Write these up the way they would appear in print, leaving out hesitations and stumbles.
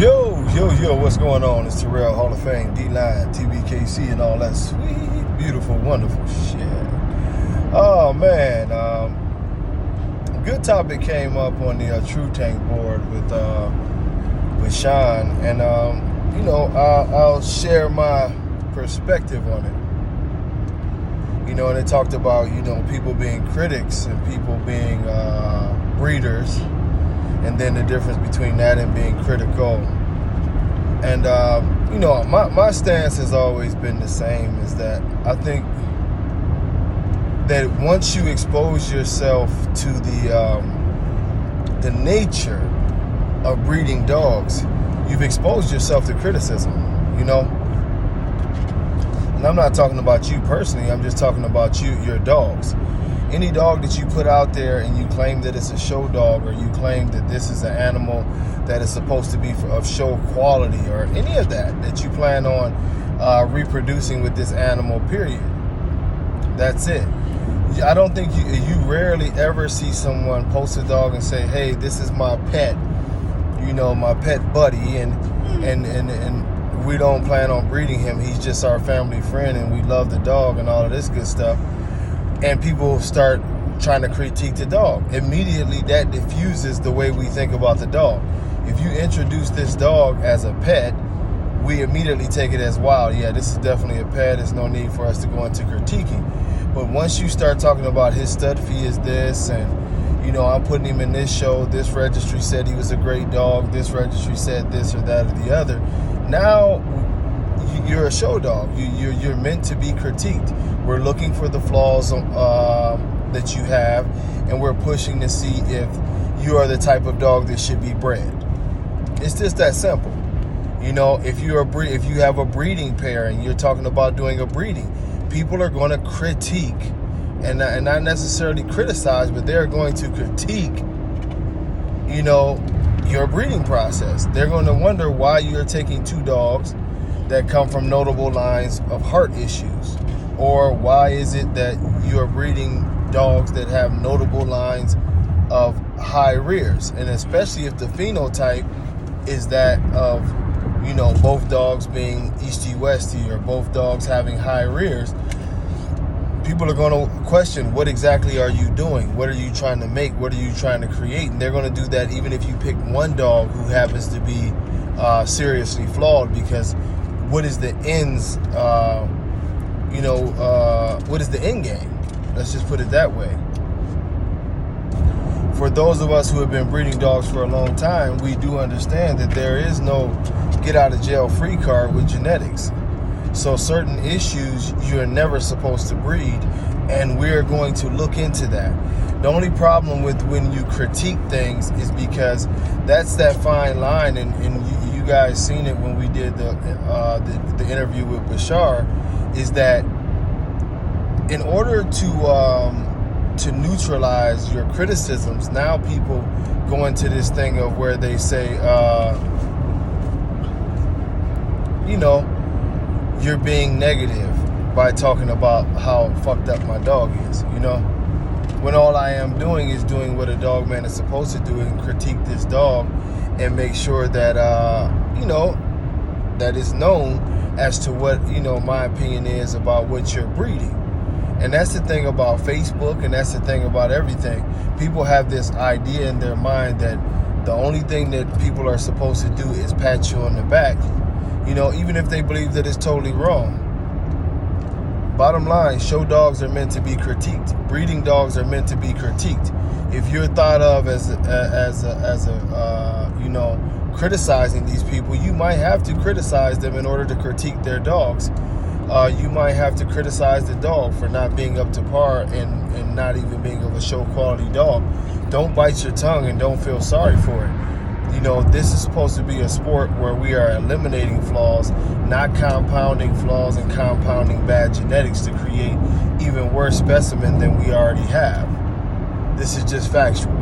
Yo, what's going on? It's Terrell, Hall of Fame, D-Line, tbkc, and all that sweet, beautiful, wonderful shit. Oh, man. Good topic came up on the True Tank board with Sean, and, I'll share my perspective on it. And it talked about, people being critics and people being breeders, and then the difference between that and being critical. And, my stance has always been the same, is that I think that once you expose yourself to the nature of breeding dogs, you've exposed yourself to criticism, And I'm not talking about you personally, I'm just talking about your dogs. Any dog that you put out there and you claim that it's a show dog, or you claim that this is an animal that is supposed to be of show quality, or any of that you plan on reproducing with this animal, period. That's it. I don't think you rarely ever see someone post a dog and say, hey, this is my pet, my pet buddy, and we don't plan on breeding him. He's just our family friend and we love the dog and all of this good stuff. And people start trying to critique the dog. Immediately that diffuses the way we think about the dog. If you introduce this dog as a pet, we immediately take it as, wow, yeah, this is definitely a pet. There's no need for us to go into critiquing. But once you start talking about his stud fee is this, and, I'm putting him in this show, this registry said he was a great dog, this registry said this or that or the other, now you're a show dog. You're meant to be critiqued. We're looking for the flaws that you have, and we're pushing to see if you are the type of dog that should be bred. It's just that simple. If you have a breeding pair and you're talking about doing a breeding, people are going to critique and not necessarily criticize, but they're going to critique, your breeding process. They're going to wonder why you're taking two dogs that come from notable lines of heart issues, or why is it that you are breeding dogs that have notable lines of high rears, and especially if the phenotype is that of both dogs being easty-westy, or both dogs having high rears. People are going to question, what exactly are you doing? What are you trying to make? What are you trying to create? And they're going to do that even if you pick one dog who happens to be seriously flawed, because what is the ends, what is the end game? Let's just put it that way. For those of us who have been breeding dogs for a long time, we do understand that there is no get out of jail free card with genetics. So certain issues you're never supposed to breed, and we're going to look into that. The only problem with when you critique things is because that's that fine line, and you guys seen it when we did the interview with Bashar, is that in order to neutralize your criticisms, now people go into this thing of where they say, you're being negative by talking about how fucked up my dog is, when all I am doing is doing what a dog man is supposed to do, and critique this dog and make sure that, that is known as to what, my opinion is about what you're breeding. And that's the thing about Facebook, and that's the thing about everything. People have this idea in their mind that the only thing that people are supposed to do is pat you on the back, even if they believe that it's totally wrong. Bottom line, show dogs are meant to be critiqued. Breeding dogs are meant to be critiqued. If you're thought of as criticizing these people, you might have to criticize them in order to critique their dogs. You might have to criticize the dog for not being up to par and not even being of a show quality dog. Don't bite your tongue and don't feel sorry for it. This is supposed to be a sport where we are eliminating flaws, not compounding flaws and compounding bad genetics to create even worse specimen than we already have. This is just factual,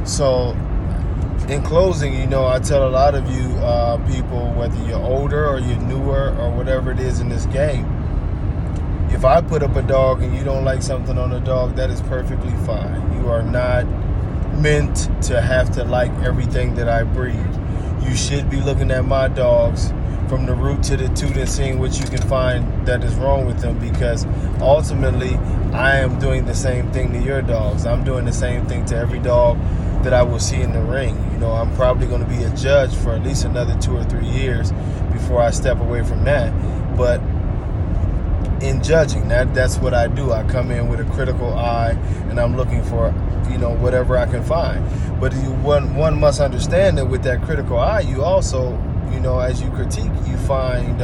So in closing, I tell a lot of you people, whether you're older or you're newer or whatever it is in this game, if I put up a dog and you don't like something on a dog, that is perfectly fine. You are not meant to have to like everything that I breed. you should be looking at my dogs from the root to the tooth and seeing what you can find that is wrong with them, because ultimately I am doing the same thing to your dogs. I'm doing the same thing to every dog that I will see in the ring. You know, I'm probably going to be a judge for at least another 2 or 3 years before I step away from that. But in judging, that's what I do. I come in with a critical eye, and I'm looking for, you know, whatever I can find. But one must understand that with that critical eye, you also, you know, as you critique, you find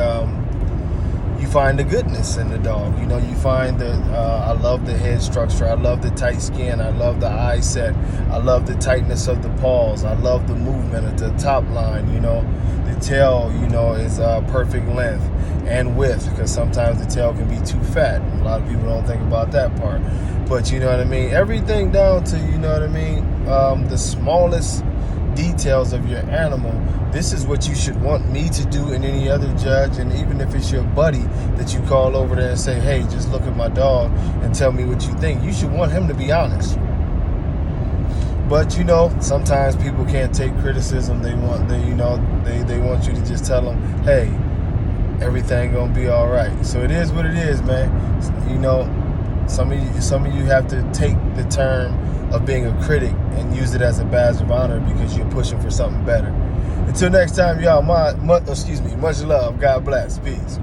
the goodness in the dog. You know, you find the I love the head structure. I love the tight skin. I love the eye set. I love the tightness of the paws. I love the movement of the top line. You know, the tail, you know, is perfect length and width, because sometimes the tail can be too fat. A lot of people don't think about that part. But you know what I mean? Everything down to, you know what I mean, the smallest details of your animal. This is what you should want me to do, and any other judge, and even if it's your buddy that you call over there and say, hey, just look at my dog and tell me what you think. You should want him to be honest. But you know, sometimes people can't take criticism. They want you to just tell them, hey, everything gonna be all right. So it is what it is, man. You know, some of you have to take the term of being a critic and use it as a badge of honor, because you're pushing for something better. Until next time, y'all, much love. God bless. Peace.